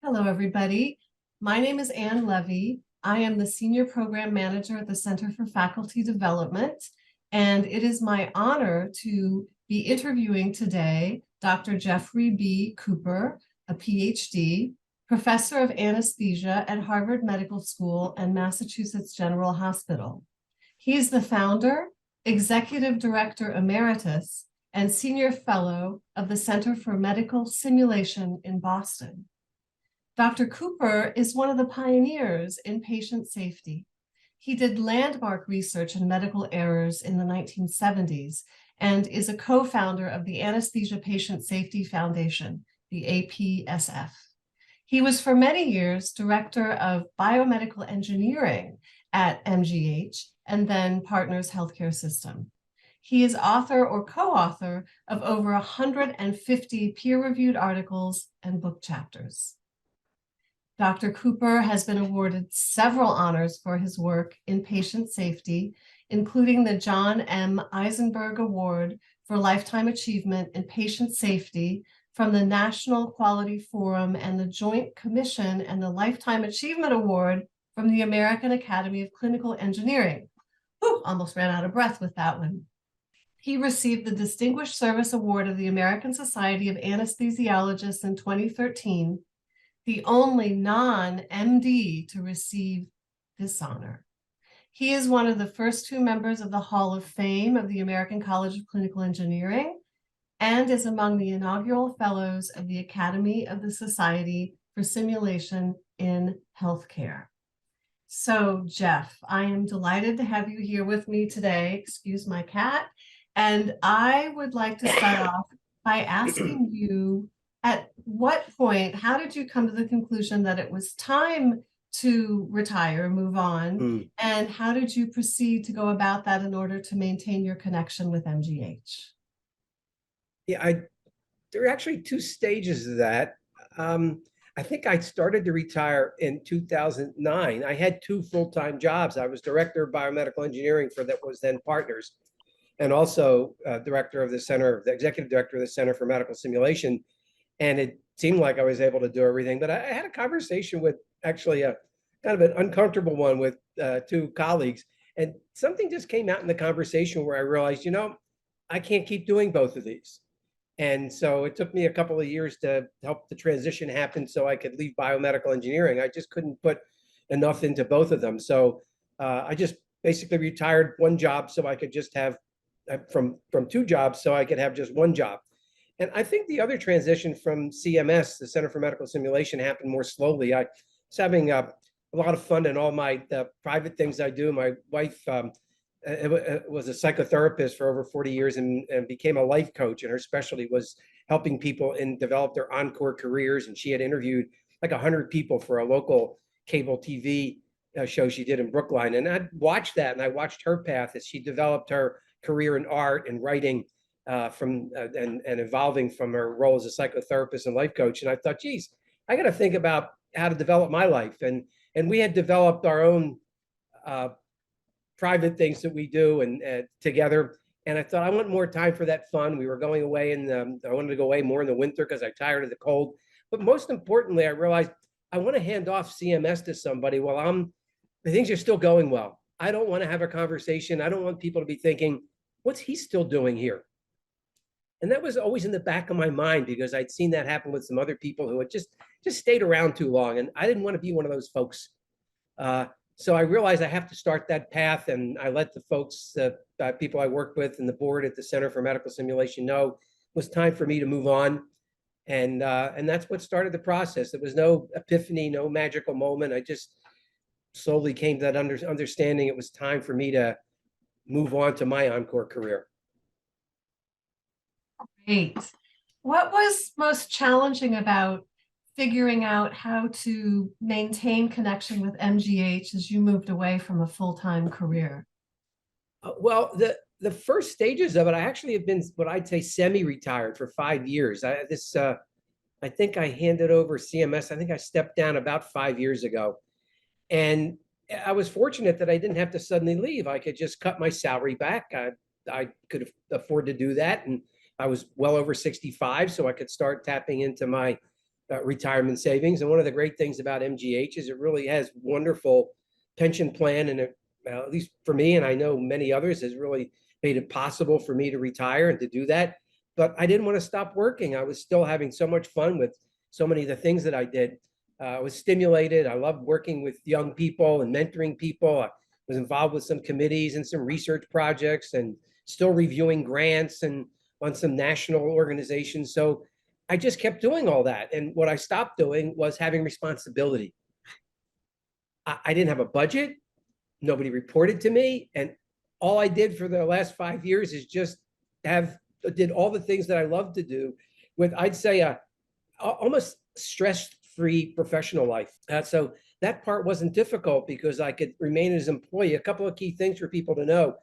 Hello, everybody. My name is Ann Levy. I am the Senior Program Manager at the Center for Faculty Development, and it is my honor to be interviewing today Dr. Jeffrey B. Cooper, a PhD, Professor of Anesthesia at Harvard Medical School and Massachusetts General Hospital. He is the founder, Executive Director Emeritus, and Senior Fellow of the Center for Medical Simulation in Boston. Dr. Cooper is one of the pioneers in patient safety. He did landmark research in medical errors in the 1970s and is a co-founder of the Anesthesia Patient Safety Foundation, the APSF. He was for many years director of biomedical engineering at MGH and then Partners Healthcare System. He is author or co-author of over 150 peer-reviewed articles and book chapters. Dr. Cooper has been awarded several honors for his work in patient safety, including the John M. Eisenberg Award for Lifetime Achievement in Patient Safety from the National Quality Forum and the Joint Commission, and the Lifetime Achievement Award from the American Academy of Clinical Engineering. Whew, almost ran out of breath with that one. He received the Distinguished Service Award of the American Society of Anesthesiologists in 2013, the only non-MD to receive this honor. He is one of the first two members of the Hall of Fame of the American College of Clinical Engineering and is among the inaugural fellows of the Academy of the Society for Simulation in Healthcare. So, Jeff, I am delighted to have you here with me today. Excuse my cat. And I would like to start off by asking you, at what point, how did you come to the conclusion that it was time to retire, move on? And how did you proceed to go about that in order to maintain your connection with MGH? Yeah, there are actually two stages of that. I think I started to retire in 2009. I had two full-time jobs. I was director of biomedical engineering for that was then Partners, and also director of the center, the executive director of the Center for Medical Simulation. And it seemed like I was able to do everything. But I had a conversation with actually a kind of an uncomfortable one with two colleagues. And something just came out in the conversation where I realized, I can't keep doing both of these. And so it took me a couple of years to help the transition happen so I could leave biomedical engineering. I just couldn't put enough into both of them. So I just basically retired one job so I could just have from two jobs so I could have just one job. And I think the other transition from CMS, the Center for Medical Simulation, happened more slowly. I was having a lot of fun in all my private things I do. My wife was a psychotherapist for over 40 years and became a life coach. And her specialty was helping people develop their encore careers. And she had interviewed like 100 people for a local cable TV show she did in Brookline. And I watched that, and I watched her path as she developed her career in art and writing, and evolving from her role as a psychotherapist and life coach. And I thought, geez, I got to think about how to develop my life. And we had developed our own private things that we do and together. And I thought I want more time for that fun. We were going away, and I wanted to go away more in the winter because I'm tired of the cold. But most importantly, I realized I want to hand off CMS to somebody while the things are still going well. I don't want to have a conversation. I don't want people to be thinking, what's he still doing here? And that was always in the back of my mind because I'd seen that happen with some other people who had just stayed around too long. And I didn't want to be one of those folks. So I realized I have to start that path. And I let the folks, people I worked with and the board at the Center for Medical Simulation know it was time for me to move on. And that's what started the process. There was no epiphany, no magical moment. I just slowly came to that understanding it was time for me to move on to my encore career. Great. What was most challenging about figuring out how to maintain connection with MGH as you moved away from a full-time career? Well, the first stages of it, I actually have been what I'd say semi-retired for 5 years. I think I handed over CMS. I think I stepped down about 5 years ago. And I was fortunate that I didn't have to suddenly leave. I could just cut my salary back. I could afford to do that. And I was well over 65, so I could start tapping into my retirement savings. And one of the great things about MGH is it really has wonderful pension plan, and it, at least for me, and I know many others, has really made it possible for me to retire and to do that. But I didn't want to stop working. I was still having so much fun with so many of the things that I did. I was stimulated. I loved working with young people and mentoring people. I was involved with some committees and some research projects, and still reviewing grants and on some national organizations. So I just kept doing all that. And what I stopped doing was having responsibility. I didn't have a budget. Nobody reported to me. And all I did for the last 5 years is just did all the things that I love to do with, I'd say, almost stress-free professional life. So that part wasn't difficult because I could remain as an employee. A couple of key things for people to know.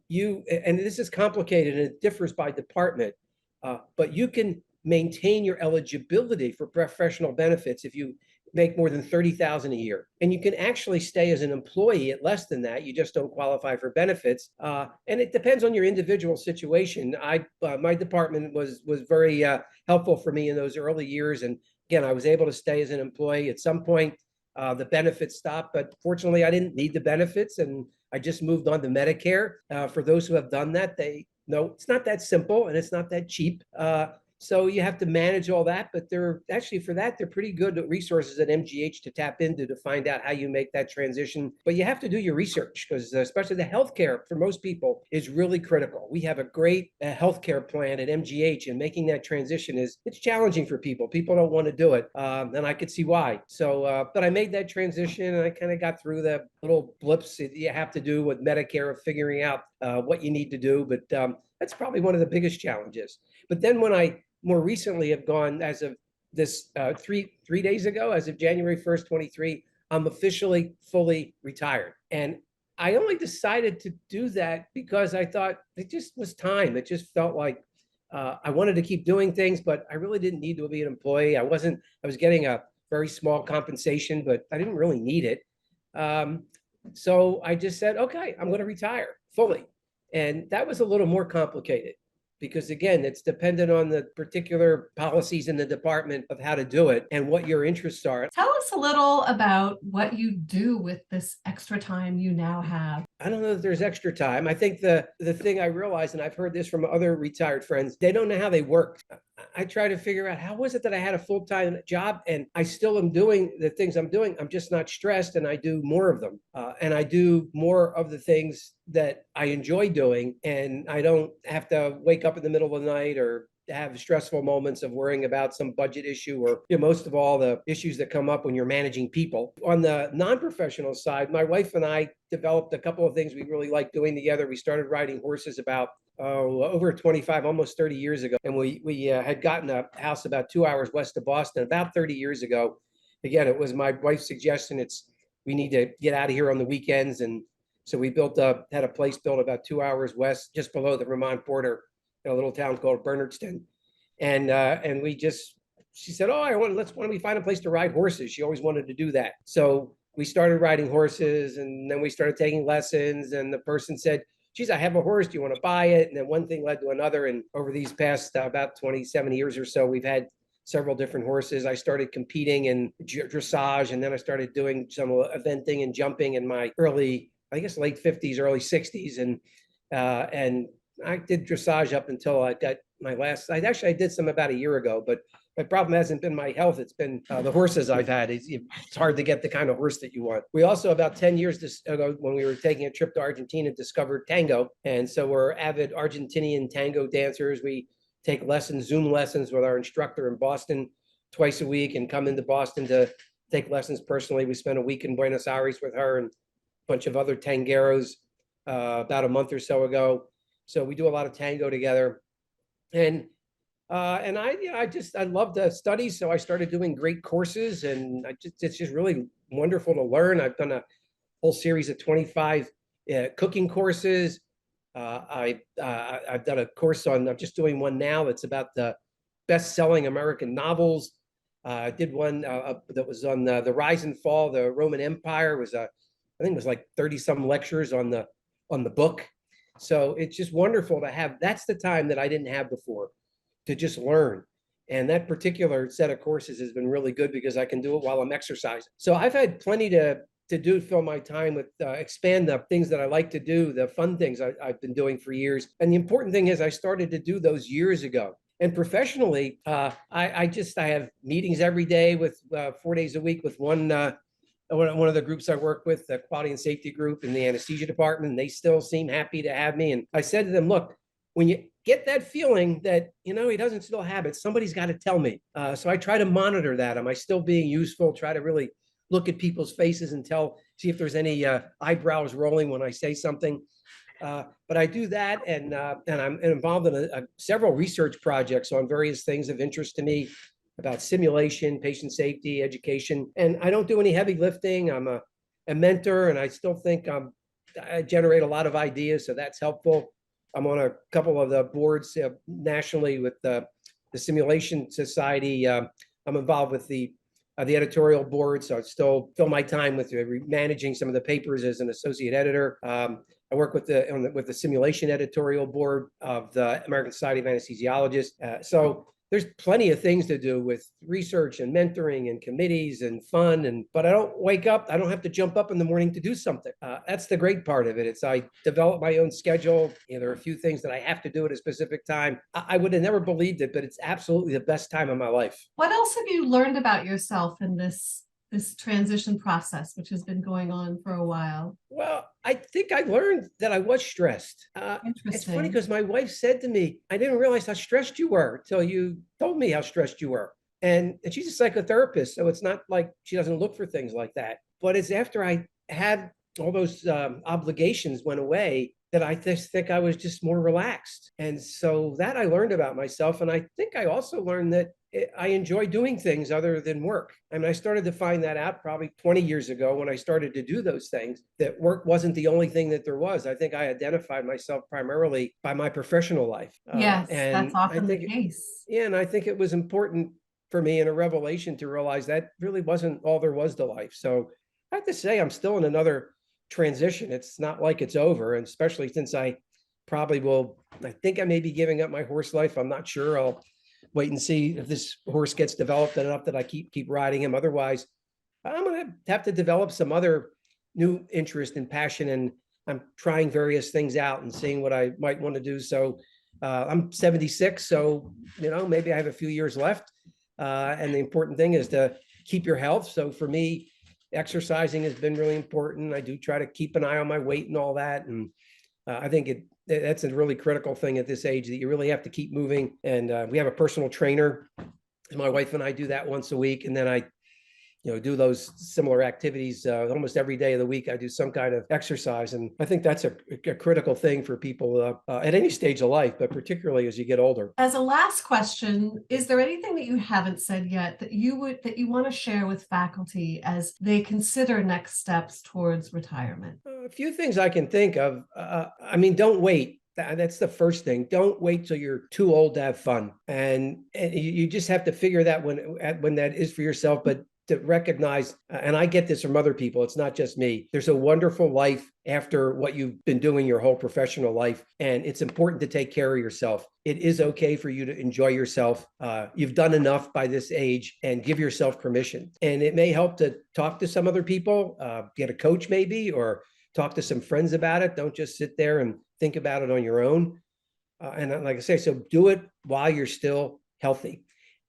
And this is complicated and it differs by department, but you can maintain your eligibility for professional benefits if you make more than 30,000 a year. And you can actually stay as an employee at less than that. You just don't qualify for benefits. And it depends on your individual situation. My department was very helpful for me in those early years. And again, I was able to stay as an employee. At some point, the benefits stopped, but fortunately I didn't need the benefits and I just moved on to Medicare. For those who have done that, they know it's not that simple and it's not that cheap. So you have to manage all that, but they're actually, for that, they're pretty good resources at MGH to tap into to find out how you make that transition. But you have to do your research because especially the healthcare for most people is really critical. We have a great healthcare plan at MGH, and making that transition it's challenging for people. People don't want to do it, and I could see why. So, but I made that transition, and I kind of got through the little blips that you have to do with Medicare of figuring out what you need to do. But that's probably one of the biggest challenges. But then when I more recently have gone, as of this 3 days ago, as of January 1st, 23, I'm officially fully retired. And I only decided to do that because I thought it just was time. It just felt like I wanted to keep doing things, but I really didn't need to be an employee. I was getting a very small compensation, but I didn't really need it. So I just said, okay, I'm going to retire fully. And that was a little more complicated because, again, it's dependent on the particular policies in the department of how to do it and what your interests are. Tell us a little about what you do with this extra time you now have. I don't know if there's extra time. I think the thing I realized, and I've heard this from other retired friends, they don't know how they work. I try to figure out how was it that I had a full-time job and I still am doing the things I'm doing. I'm just not stressed and I do more of them. And I do more of the things that I enjoy doing. And I don't have to wake up in the middle of the night or have stressful moments of worrying about some budget issue or most of all the issues that come up when you're managing people. On the non-professional side, my wife and I developed a couple of things we really like doing together. We started riding horses about over 25, almost 30 years ago. And we had gotten a house about 2 hours west of Boston about 30 years ago. Again, it was my wife's suggestion. We need to get out of here on the weekends. And so we had a place built about 2 hours west, just below the Vermont border, in a little town called Bernardston. And she said, oh, why don't we find a place to ride horses? She always wanted to do that. So we started riding horses, and then we started taking lessons. And the person said, geez, I have a horse. Do you want to buy it? And then one thing led to another. And over these past about 27 years or so, we've had several different horses. I started competing in dressage, and then I started doing some eventing and jumping in my late 50s, early 60s. And I did dressage up until I got my last. I did some about a year ago, but my problem hasn't been my health. It's been the horses I've had. It's hard to get the kind of horse that you want. We also, about 10 years ago, when we were taking a trip to Argentina, discovered tango. And so we're avid Argentinian tango dancers. We take Zoom lessons with our instructor in Boston twice a week and come into Boston to take lessons personally. We spent a week in Buenos Aires with her and a bunch of other tangueros about a month or so ago. So we do a lot of tango together. And I love to study. So I started doing great courses, and it's just really wonderful to learn. I've done a whole series of 25 cooking courses. I've done a course I'm just doing one now that's about the best-selling American novels. I did one that was on the rise and fall of the Roman Empire. I think it was like 30 some lectures on the book. So it's just wonderful to have. That's the time that I didn't have before, to just learn. And that particular set of courses has been really good because I can do it while I'm exercising. So I've had plenty to do, fill my time with, expand the things that I like to do, the fun things I've been doing for years. And the important thing is I started to do those years ago. And professionally, I have meetings every day with 4 days a week with one of the groups I work with, the quality and safety group in the anesthesia department, and they still seem happy to have me. And I said to them, look, when you get that feeling that, he doesn't still have it, somebody's got to tell me. So I try to monitor that. Am I still being useful? Try to really look at people's faces and see if there's any eyebrows rolling when I say something. But I do that, and I'm involved in several research projects on various things of interest to me about simulation, patient safety, education. And I don't do any heavy lifting. I'm a mentor, and I still think I generate a lot of ideas, so that's helpful. I'm on a couple of the boards nationally with the Simulation Society. I'm involved with the editorial board, so I still fill my time with managing some of the papers as an associate editor. I work with the simulation editorial board of the American Society of Anesthesiologists. So there's plenty of things to do with research and mentoring and committees and fun. But I don't wake up. I don't have to jump up in the morning to do something. That's the great part of it. I develop my own schedule. There are a few things that I have to do at a specific time. I would have never believed it, but it's absolutely the best time of my life. What else have you learned about yourself in this transition process, which has been going on for a while? Well, I think I learned that I was stressed. It's funny because my wife said to me, I didn't realize how stressed you were until you told me how stressed you were. And she's a psychotherapist, so it's not like she doesn't look for things like that. But it's after I had all those obligations went away that I just think I was just more relaxed. And so that I learned about myself. And I think I also learned that I enjoy doing things other than work. I mean, I started to find that out probably 20 years ago when I started to do those things, that work wasn't the only thing that there was. I think I identified myself primarily by my professional life. Yes, and that's often the case. Yeah, and I think it was important for me and a revelation to realize that really wasn't all there was to life. So I have to say, I'm still in another transition. It's not like it's over, and especially since I think I may be giving up my horse life. I'm not sure. I'll wait and see if this horse gets developed enough that I keep riding him. Otherwise, I'm going to have to develop some other new interest and passion, and I'm trying various things out and seeing what I might want to do. So I'm 76, so maybe I have a few years left. And the important thing is to keep your health. So for me, exercising has been really important. I do try to keep an eye on my weight and all that. And I think that's a really critical thing at this age, that you really have to keep moving. And we have a personal trainer. My wife and I do that once a week. And then I do those similar activities almost every day of the week. I do some kind of exercise. And I think that's a critical thing for people at any stage of life, but particularly as you get older. As a last question, is there anything that you haven't said yet that you want to share with faculty as they consider next steps towards retirement? A few things I can think of. Don't wait. That's the first thing. Don't wait till you're too old to have fun. And you just have to figure that when that is for yourself. But to recognize, and I get this from other people, it's not just me, there's a wonderful life after what you've been doing your whole professional life. And it's important to take care of yourself. It is okay for you to enjoy yourself. You've done enough by this age, and give yourself permission. And it may help to talk to some other people, get a coach maybe, or talk to some friends about it. Don't just sit there and think about it on your own. And like I say, so do it while you're still healthy.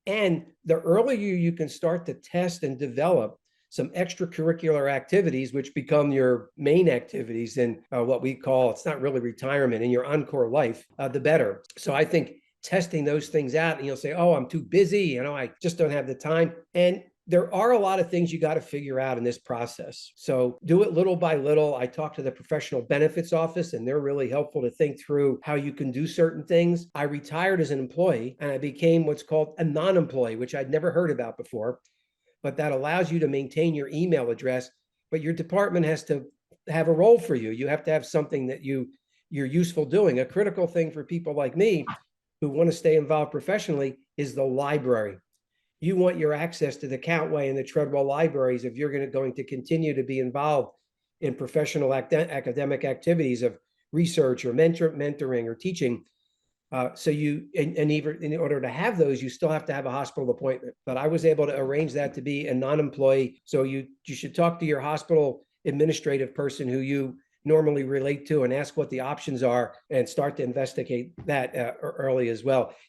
And the earlier you can start to test and develop some extracurricular activities, which become your main activities in what we call, it's not really retirement, in your encore life, the better. So I think testing those things out, and you'll say, oh, I'm too busy, I just don't have the time. And there are a lot of things you got to figure out in this process. So do it little by little. I talked to the professional benefits office, and they're really helpful to think through how you can do certain things. I retired as an employee, and I became what's called a non-employee, which I'd never heard about before. But that allows you to maintain your email address, but your department has to have a role for you. You have to have something that you're useful doing. A critical thing for people like me who want to stay involved professionally is the library. You want your access to the Countway and the Treadwell libraries if you're going to continue to be involved in professional academic activities of research or mentoring or teaching. So and even in order to have those, you still have to have a hospital appointment. But I was able to arrange that to be a non-employee. So you should talk to your hospital administrative person who you normally relate to and ask what the options are and start to investigate that early as well.